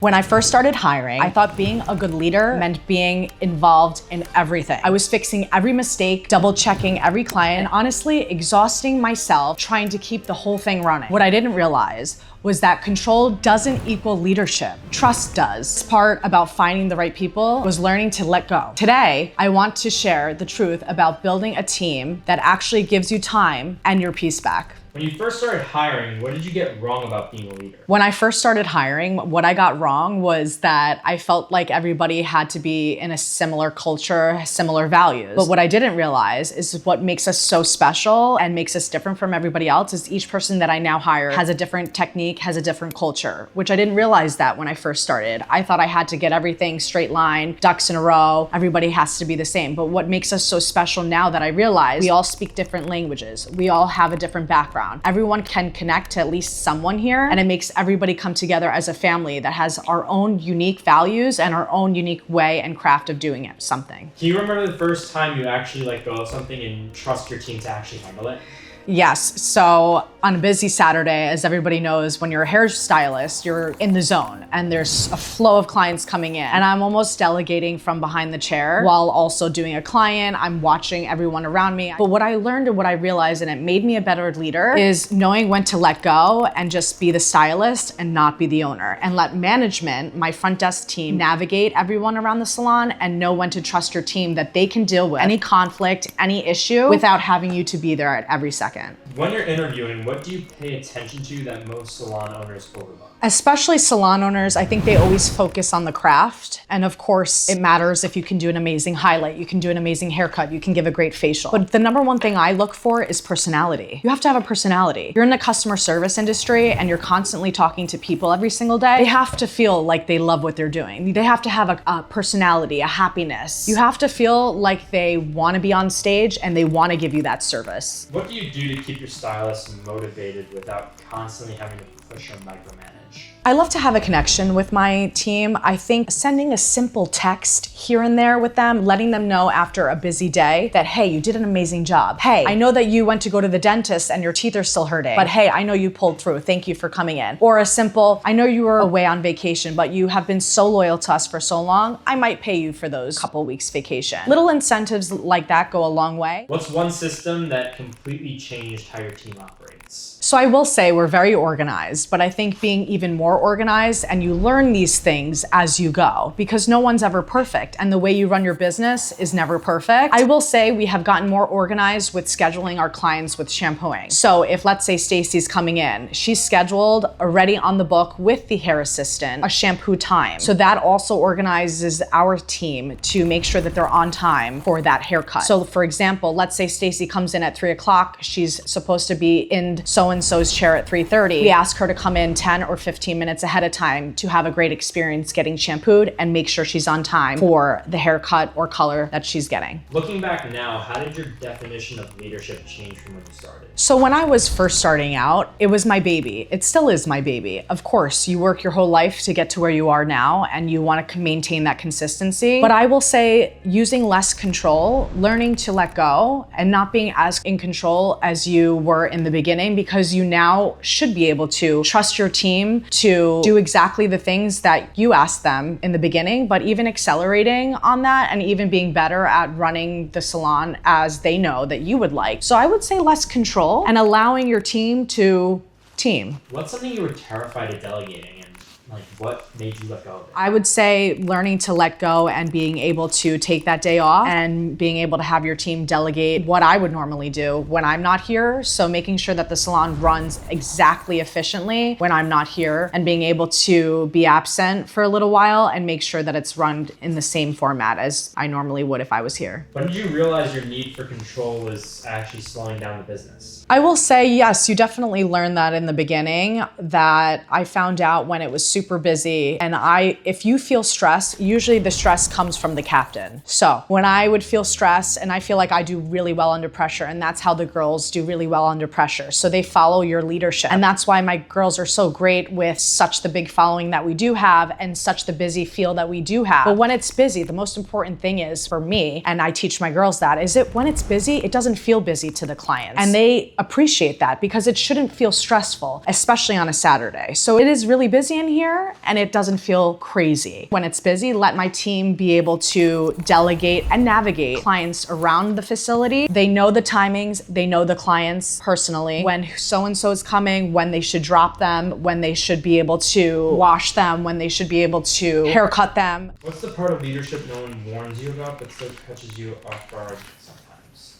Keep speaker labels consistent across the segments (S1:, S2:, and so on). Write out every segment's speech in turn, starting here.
S1: When I first started hiring, I thought being a good leader meant being involved in everything. I was fixing every mistake, double checking every client, and honestly exhausting myself trying to keep the whole thing running. What I didn't realize was that control doesn't equal leadership. Trust does. This part about finding the right people was learning to let go. Today, I want to share the truth about building a team that actually gives you time and your peace back.
S2: When you first started hiring, what did you get wrong about being a leader?
S1: When I first started hiring, what I got wrong was that I felt like everybody had to be in a similar culture, similar values. But what I didn't realize is what makes us so special and makes us different from everybody else is each person that I now hire has a different technique, has a different culture, which I didn't realize that when I first started. I thought I had to get everything straight line, ducks in a row, everybody has to be the same. But what makes us so special now that I realize we all speak different languages, we all have a different background. Everyone can connect to at least someone here, and it makes everybody come together as a family that has our own unique values and our own unique way and craft of doing something.
S2: Can you remember the first time you actually let go of something and trust your team to actually handle it?
S1: Yes. So on a busy Saturday, as everybody knows, when you're a hairstylist, you're in the zone and there's a flow of clients coming in. And I'm almost delegating from behind the chair while also doing a client. I'm watching everyone around me. But what I learned and what I realized, and it made me a better leader, is knowing when to let go and just be the stylist and not be the owner. And let management, my front desk team, navigate everyone around the salon and know when to trust your team that they can deal with any conflict, any issue without having you to be there at every second.
S2: When you're interviewing, what do you pay attention to that most salon owners overlook?
S1: Especially salon owners, I think they always focus on the craft. And of course, it matters if you can do an amazing highlight, you can do an amazing haircut, you can give a great facial. But the number one thing I look for is personality. You have to have a personality. You're in the customer service industry and you're constantly talking to people every single day. They have to feel like they love what they're doing. They have to have a personality, a happiness. You have to feel like they want to be on stage and they want to give you that service.
S2: What do you do to keep your stylists motivated without constantly having to push or micromanage?
S1: I love to have a connection with my team. I think sending a simple text here and there with them, letting them know after a busy day that, hey, you did an amazing job. Hey, I know that you went to go to the dentist and your teeth are still hurting, but hey, I know you pulled through. Thank you for coming in. Or a simple, I know you were away on vacation, but you have been so loyal to us for so long, I might pay you for those couple weeks vacation. Little incentives like that go a long way.
S2: What's one system that completely changed how your team operates?
S1: So I will say we're very organized, but I think being even more organized, and you learn these things as you go because no one's ever perfect and the way you run your business is never perfect. I will say we have gotten more organized with scheduling our clients with shampooing. So if let's say Stacy's coming in, she's scheduled already on the book with the hair assistant, a shampoo time. So that also organizes our team to make sure that they're on time for that haircut. So for example, let's say Stacy comes in at 3 o'clock, she's supposed to be in so-and-so's chair at 3:30. We ask her to come in 10 or 15 minutes ahead of time to have a great experience getting shampooed and make sure she's on time for the haircut or color that she's getting.
S2: Looking back now, how did your definition of leadership change from when you started?
S1: So when I was first starting out, it was my baby. It still is my baby. Of course, you work your whole life to get to where you are now and you want to maintain that consistency. But I will say using less control, learning to let go and not being as in control as you were in the beginning, because you now should be able to trust your team to do exactly the things that you asked them in the beginning, but even accelerating on that and even being better at running the salon as they know that you would like. So I would say less control and allowing your team to team.
S2: What's something you were terrified of delegating? Like, what made you let go of it?
S1: I would say learning to let go and being able to take that day off and being able to have your team delegate what I would normally do when I'm not here. So making sure that the salon runs exactly efficiently when I'm not here and being able to be absent for a little while and make sure that it's run in the same format as I normally would if I was here.
S2: When did you realize your need for control was actually slowing down the business?
S1: I will say, yes, you definitely learned that in the beginning, that I found out when it was super busy. And if you feel stress, usually the stress comes from the captain. So when I would feel stress, and I feel like I do really well under pressure, and that's how the girls do really well under pressure. So they follow your leadership. And that's why my girls are so great with such the big following that we do have and such the busy field that we do have. But when it's busy, the most important thing is for me, and I teach my girls that, is that when it's busy, it doesn't feel busy to the clients. And they appreciate that because it shouldn't feel stressful, especially on a Saturday. So it is really busy in here. here and it doesn't feel crazy. When it's busy, let my team be able to delegate and navigate clients around the facility. They know the timings, they know the clients personally, when so-and-so is coming, when they should drop them, when they should be able to wash them, when they should be able to haircut them.
S2: What's the part of leadership no one warns you about but still catches you off guard sometimes?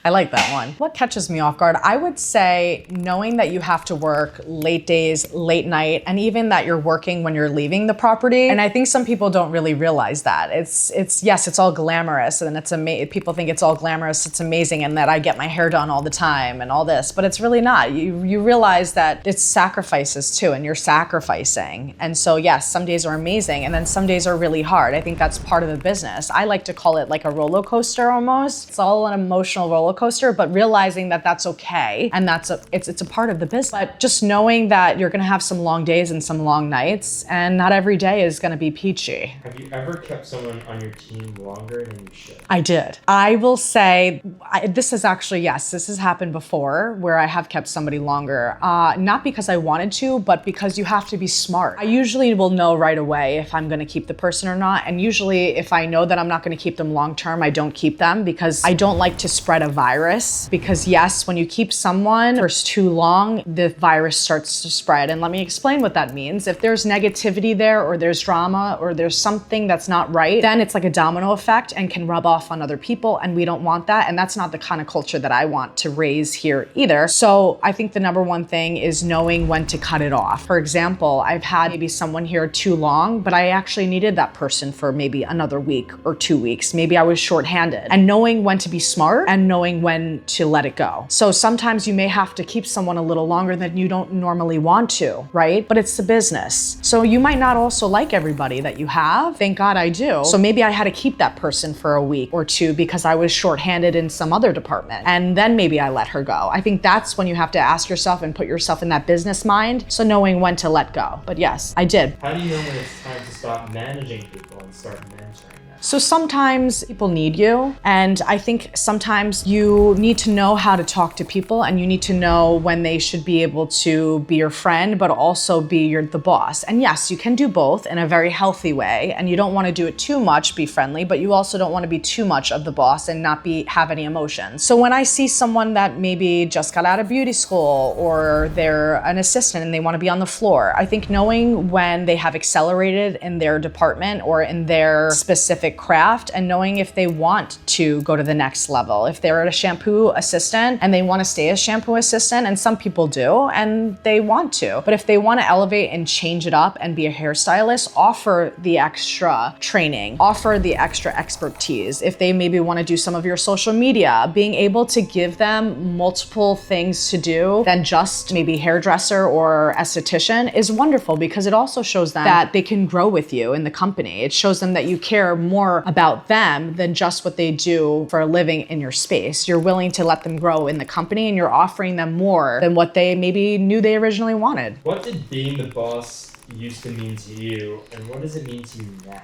S1: I like that one. What catches me off guard? I would say knowing that you have to work late days, late night, and even that you're working when you're leaving the property. And I think some people don't really realize that. Yes, it's all glamorous and it's people think it's all glamorous, it's amazing, and that I get my hair done all the time and all this, but it's really not. You realize that it's sacrifices too, and you're sacrificing. And so yes, some days are amazing and then some days are really hard. I think that's part of the business. I like to call it like a roller coaster almost. It's all an emotional roller coaster, but realizing that that's okay and it's a part of the business. But just knowing that you're gonna have some long days and some long nights, and not every day is gonna be peachy.
S2: Have you ever kept someone on your team longer than you should?
S1: I did. I will say, this has happened before where I have kept somebody longer. Not because I wanted to, but because you have to be smart. I usually will know right away if I'm gonna keep the person or not. And usually if I know that I'm not gonna keep them long term, I don't keep them because I don't like to spread a virus. Because yes, when you keep someone for too long, the virus starts to spread. And let me explain what that means. If there's negativity there, or there's drama, or there's something that's not right, then it's like a domino effect and can rub off on other people, and we don't want that. And that's not the kind of culture that I want to raise here either. So I think the number one thing is knowing when to cut it off. For example, I've had maybe someone here too long, but I actually needed that person for maybe another week or 2 weeks. Maybe I was shorthanded. And knowing when to be smart and knowing when to let it go. So sometimes you may have to keep someone a little longer than you don't normally want to, right? But it's the business. So you might not also like everybody that you have. Thank God I do. So maybe I had to keep that person for a week or two because I was shorthanded in some other department. And then maybe I let her go. I think that's when you have to ask yourself and put yourself in that business mind. So knowing when to let go. But yes, I did.
S2: How do you know when it's time to stop managing people and start mentoring them?
S1: So sometimes people need you, and I think sometimes you need to know how to talk to people, and you need to know when they should be able to be your friend, but also be the boss. And yes, you can do both in a very healthy way, and you don't want to do it too much, be friendly, but you also don't want to be too much of the boss and not have any emotions. So when I see someone that maybe just got out of beauty school, or they're an assistant and they want to be on the floor, I think knowing when they have accelerated in their department or in their specific craft, and knowing if they want to go to the next level. If they're a shampoo assistant and they want to stay as shampoo assistant, and some people do, and they want to, but if they want to elevate and change it up and be a hairstylist, offer the extra training, offer the extra expertise. If they maybe want to do some of your social media, being able to give them multiple things to do than just maybe hairdresser or esthetician is wonderful, because it also shows them that they can grow with you in the company. It shows them that you care more about them than just what they do for a living in your space. You're willing to let them grow in the company, and you're offering them more than what they maybe knew they originally wanted.
S2: What did being the boss used to mean to you, and what does it mean to you now?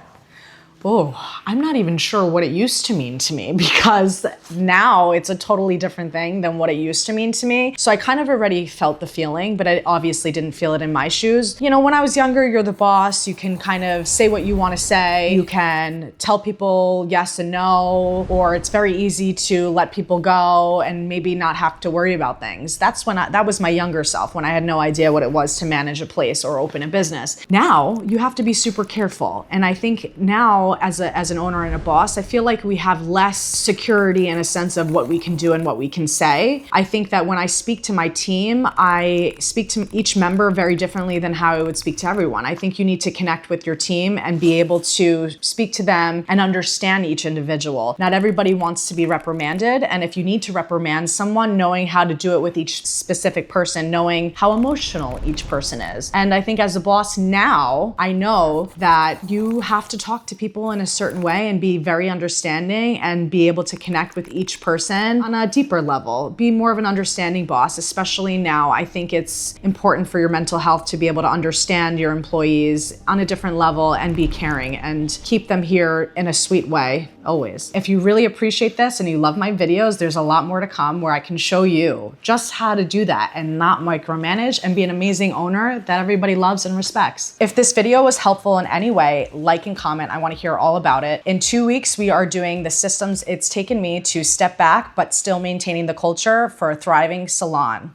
S1: Oh, I'm not even sure what it used to mean to me, because now it's a totally different thing than what it used to mean to me. So I kind of already felt the feeling, but I obviously didn't feel it in my shoes. You know, when I was younger, you're the boss. You can kind of say what you want to say. You can tell people yes and no, or it's very easy to let people go and maybe not have to worry about things. That was my younger self, when I had no idea what it was to manage a place or open a business. Now you have to be super careful. And I think now, as an owner and a boss, I feel like we have less security in a sense of what we can do and what we can say. I think that when I speak to my team, I speak to each member very differently than how I would speak to everyone. I think you need to connect with your team and be able to speak to them and understand each individual. Not everybody wants to be reprimanded, and if you need to reprimand someone, knowing how to do it with each specific person, knowing how emotional each person is. And I think as a boss now, I know that you have to talk to people people in a certain way and be very understanding and be able to connect with each person on a deeper level. Be more of an understanding boss, especially now. I think it's important for your mental health to be able to understand your employees on a different level and be caring and keep them here in a sweet way, always. If you really appreciate this and you love my videos, there's a lot more to come where I can show you just how to do that and not micromanage and be an amazing owner that everybody loves and respects. If this video was helpful in any way, like and comment. I want to hear all about it. In 2 weeks, we are doing the systems it's taken me to step back, but still maintaining the culture for a thriving salon.